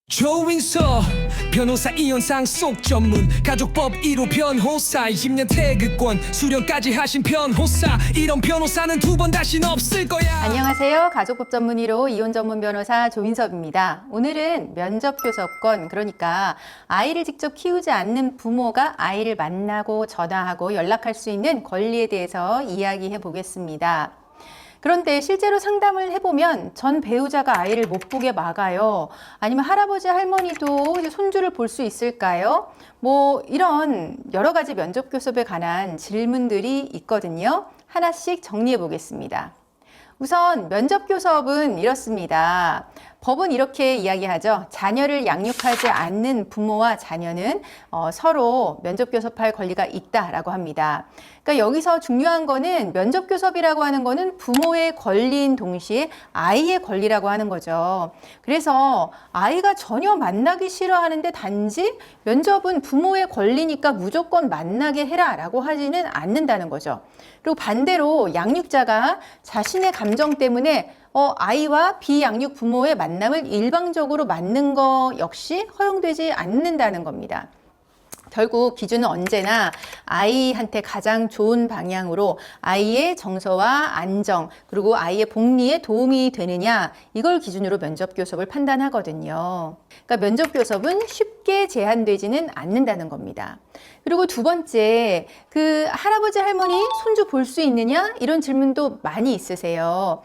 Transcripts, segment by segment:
조인서 변호사 이현상 속 전문 가족법 1호 변호사 20년 태극권 수령까지 하신 변호사 이런 변호사는 두 번 다신 없을 거야. 안녕하세요. 가족법 전문 1호 이혼 전문 변호사 조인섭입니다. 오늘은 면접교섭권, 그러니까 아이를 직접 키우지 않는 부모가 아이를 만나고 전화하고 연락할 수 있는 권리에 대해서 이야기해 보겠습니다. 그런데 실제로 상담을 해보면 전 배우자가 아이를 못 보게 막아요. 아니면 할아버지 할머니도 손주를 볼 수 있을까요? 이런 여러 가지 면접교섭에 관한 질문들이 있거든요. 하나씩 정리해 보겠습니다. 우선 면접교섭은 이렇습니다. 법은 이렇게 이야기하죠. 자녀를 양육하지 않는 부모와 자녀는 서로 면접교섭할 권리가 있다라고 합니다. 그러니까 여기서 중요한 거는 면접교섭이라고 하는 거는 부모의 권리인 동시에 아이의 권리라고 하는 거죠. 그래서 아이가 전혀 만나기 싫어하는데 단지 면접은 부모의 권리니까 무조건 만나게 해라라고 하지는 않는다는 거죠. 그리고 반대로 양육자가 자신의 감정 때문에 아이와 비양육 부모의 만남을 일방적으로 막는 거 역시 허용되지 않는다는 겁니다. 결국 기준은 언제나 아이한테 가장 좋은 방향으로 아이의 정서와 안정 그리고 아이의 복리에 도움이 되느냐, 이걸 기준으로 면접교섭을 판단하거든요. 그러니까 면접교섭은 쉽게 제한되지는 않는다는 겁니다. 그리고 두 번째, 할아버지 할머니 손주 볼 수 있느냐, 이런 질문도 많이 있으세요.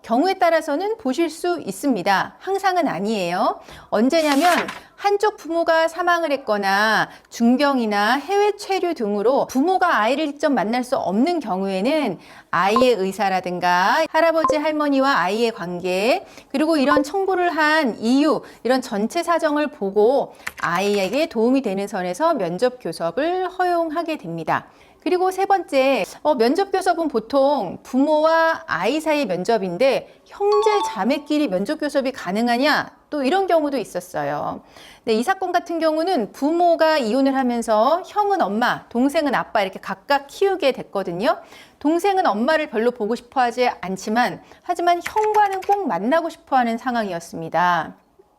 경우에 따라서는 보실 수 있습니다. 항상은 아니에요. 언제냐면 한쪽 부모가 사망을 했거나 중병이나 해외 체류 등으로 부모가 아이를 직접 만날 수 없는 경우에는 아이의 의사라든가 할아버지 할머니와 아이의 관계, 그리고 이런 청구를 한 이유, 이런 전체 사정을 보고 아이에게 도움이 되는 선에서 면접교섭을 허용하게 됩니다. 그리고 세 번째, 면접교섭은 보통 부모와 아이 사이 면접인데 형제 자매끼리 면접교섭이 가능하냐? 또 이런 경우도 있었어요. 네, 이 사건 같은 경우는 부모가 이혼을 하면서 형은 엄마, 동생은 아빠 이렇게 각각 키우게 됐거든요. 동생은 엄마를 별로 보고 싶어 하지 않지만 하지만 형과는 꼭 만나고 싶어 하는 상황이었습니다.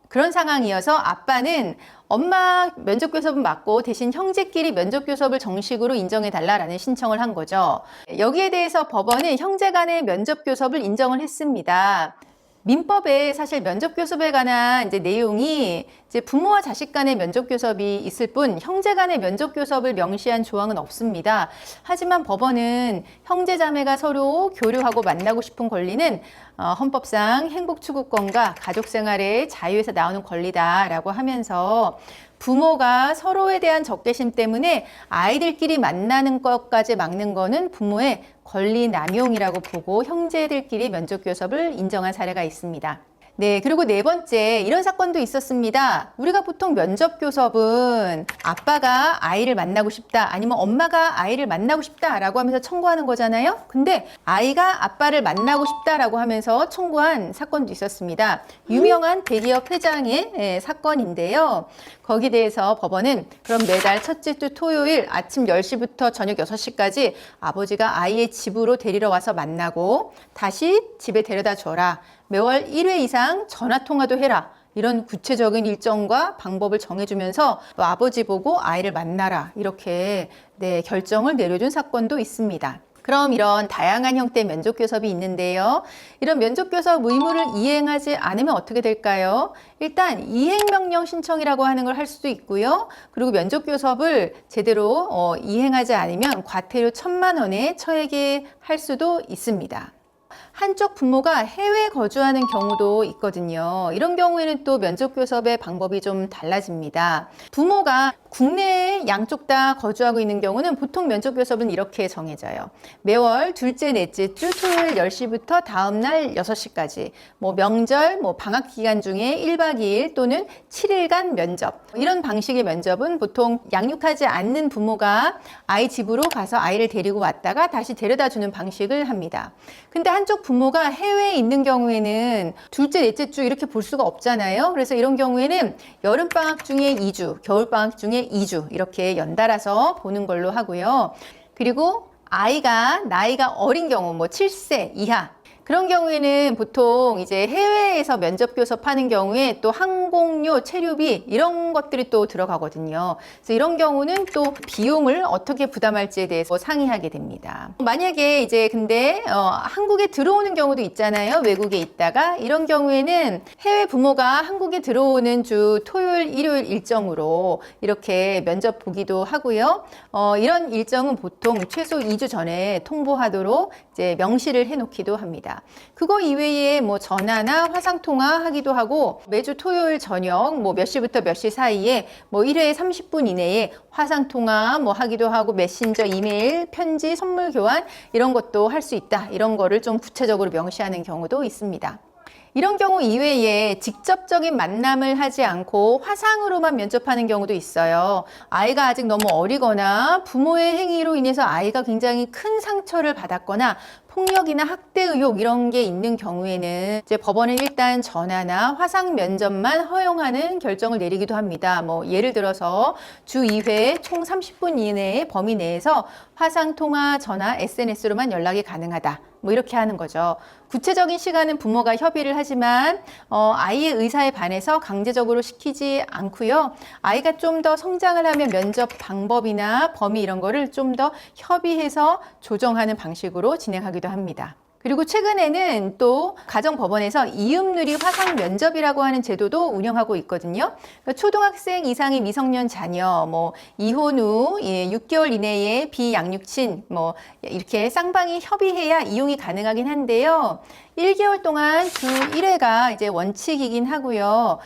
그런 상황이어서 아빠는 엄마 면접교섭은 맞고 대신 형제끼리 면접교섭을 정식으로 인정해달라라는 신청을 한 거죠. 여기에 대해서 법원은 형제 간의 면접교섭을 인정을 했습니다. 민법에 사실 면접교섭에 관한 내용이 부모와 자식 간의 면접교섭이 있을 뿐 형제 간의 면접교섭을 명시한 조항은 없습니다. 하지만 법원은 형제자매가 서로 교류하고 만나고 싶은 권리는 헌법상 행복추구권과 가족생활의 자유에서 나오는 권리다라고 하면서 부모가 서로에 대한 적개심 때문에 아이들끼리 만나는 것까지 막는 거는 부모의 권리 남용이라고 보고 형제들끼리 면접교섭을 인정한 사례가 있습니다. 네, 그리고 네 번째, 이런 사건도 있었습니다. 우리가 보통 면접교섭은 아빠가 아이를 만나고 싶다, 아니면 엄마가 아이를 만나고 싶다라고 하면서 청구하는 거잖아요. 근데 아이가 아빠를 만나고 싶다라고 하면서 청구한 사건도 있었습니다. 유명한 대기업 회장의 사건인데요. 거기에 대해서 법원은 그럼 매달 첫째 주 토요일 아침 10시부터 저녁 6시까지 아버지가 아이의 집으로 데리러 와서 만나고 다시 집에 데려다 줘라. 매월 1회 이상 전화통화도 해라. 이런 구체적인 일정과 방법을 정해주면서 아버지 보고 아이를 만나라. 이렇게 결정을 내려준 사건도 있습니다. 그럼 이런 다양한 형태의 면접교섭이 있는데요. 이런 면접교섭 의무를 이행하지 않으면 어떻게 될까요? 일단 이행명령 신청이라고 하는 걸 할 수도 있고요. 그리고 면접교섭을 제대로 이행하지 않으면 과태료 1,000만 원에 처하게 할 수도 있습니다. 한쪽 부모가 해외에 거주하는 경우도 있거든요. 이런 경우에는 또 면접교섭의 방법이 좀 달라집니다. 부모가 국내에 양쪽 다 거주하고 있는 경우는 보통 면접교섭은 이렇게 정해져요. 매월 둘째, 넷째 주 토요일 10시부터 다음날 6시까지 명절, 방학 기간 중에 1박 2일 또는 7일간 면접, 이런 방식의 면접은 보통 양육하지 않는 부모가 아이 집으로 가서 아이를 데리고 왔다가 다시 데려다 주는 방식을 합니다. 근데 한쪽 부모가 해외에 있는 경우에는 둘째, 넷째 주 이렇게 볼 수가 없잖아요. 그래서 이런 경우에는 여름방학 중에 2주, 겨울방학 중에 2주 이렇게 연달아서 보는 걸로 하고요. 그리고 아이가 나이가 어린 경우 7세 이하, 그런 경우에는 보통 이제 해외에서 면접 교섭 하는 경우에 또 항공료, 체류비 이런 것들이 또 들어가거든요. 그래서 이런 경우는 또 비용을 어떻게 부담할지에 대해서 상의하게 됩니다. 만약에 이제 근데 한국에 들어오는 경우도 있잖아요. 외국에 있다가 이런 경우에는 해외 부모가 한국에 들어오는 주 토요일, 일요일 일정으로 이렇게 면접 보기도 하고요. 이런 일정은 보통 최소 2주 전에 통보하도록 이제 명시를 해놓기도 합니다. 그거 이외에 뭐 전화나 화상통화 하기도 하고 매주 토요일 저녁 뭐 몇 시부터 몇 시 사이에 뭐 1회에 30분 이내에 화상통화 뭐 하기도 하고 메신저, 이메일, 편지, 선물 교환 이런 것도 할 수 있다. 이런 거를 좀 구체적으로 명시하는 경우도 있습니다. 이런 경우 이외에 직접적인 만남을 하지 않고 화상으로만 면접하는 경우도 있어요. 아이가 아직 너무 어리거나 부모의 행위로 인해서 아이가 굉장히 큰 상처를 받았거나 폭력이나 학대 의혹 이런 게 있는 경우에는 이제 법원은 일단 전화나 화상 면접만 허용하는 결정을 내리기도 합니다. 뭐 예를 들어서 주 2회 총 30분 이내의 범위 내에서 화상 통화, 전화, SNS로만 연락이 가능하다. 뭐 이렇게 하는 거죠. 구체적인 시간은 부모가 협의를 하지만 아이의 의사에 반해서 강제적으로 시키지 않고요. 아이가 좀 더 성장을 하면 면접 방법이나 범위 이런 거를 좀 더 협의해서 조정하는 방식으로 진행하기도 합니다. 그리고 최근에는 또 가정법원에서 이음누리 화상 면접이라고 하는 제도도 운영하고 있거든요. 그러니까 초등학생 이상의 미성년 자녀, 뭐 이혼 후 6개월 이내에 비양육친, 뭐 이렇게 쌍방이 협의해야 이용이 가능하긴 한데요. 1개월 동안 주 1회가 이제 원칙이긴 하고요.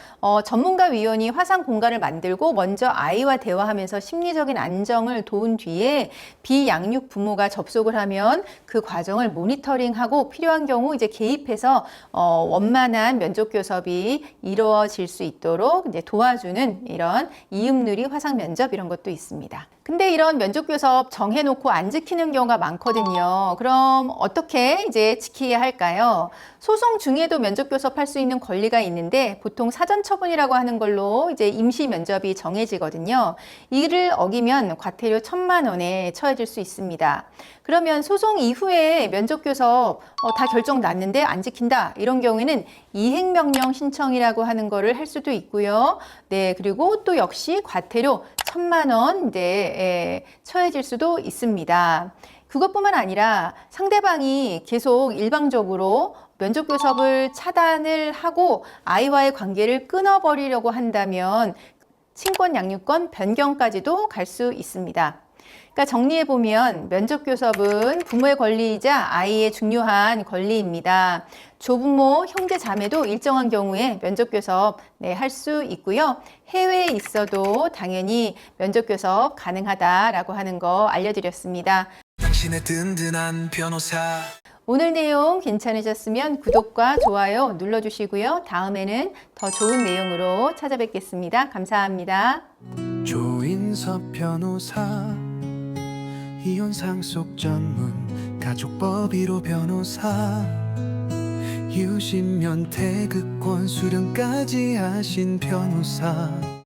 전문가 위원이 화상 공간을 만들고 먼저 아이와 대화하면서 심리적인 안정을 도운 뒤에 비양육 부모가 접속을 하면 그 과정을 모니터링하고 필요한 경우 이제 개입해서 원만한 면접 교섭이 이루어질 수 있도록 이제 도와주는 이런 이음누리 화상 면접 이런 것도 있습니다. 근데 이런 면접 교섭 정해놓고 안 지키는 경우가 많거든요. 그럼 어떻게 이제 지키게 할까요? 소송 중에도 면접 교섭할 수 있는 권리가 있는데 보통 사전 처분이라고 하는 걸로 이제 임시 면접이 정해지거든요. 이를 어기면 과태료 1,000만 원에 처해질 수 있습니다. 그러면 소송 이후에 면접 교섭 다 결정 났는데 안 지킨다 이런 경우에는 이행명령 신청이라고 하는 거를 할 수도 있고요. 네, 그리고 또 역시 과태료 1,000만 원 이제 처해질 수도 있습니다. 그것뿐만 아니라 상대방이 계속 일방적으로 면접 교섭을 차단을 하고 아이와의 관계를 끊어버리려고 한다면 친권 양육권 변경까지도 갈 수 있습니다. 그러니까 정리해보면 면접 교섭은 부모의 권리이자 아이의 중요한 권리입니다. 조부모, 형제, 자매도 일정한 경우에 면접 교섭 할 수 있고요. 해외에 있어도 당연히 면접 교섭 가능하다라고 하는 거 알려드렸습니다. 당신의 든든한 변호사. 오늘 내용 괜찮으셨으면 구독과 좋아요 눌러주시고요. 다음에는 더 좋은 내용으로 찾아뵙겠습니다. 감사합니다. 조인섭 변호사, 이혼 상속 전문 가족법 1호 변호사, 유신면 태극권 수령까지 하신 변호사.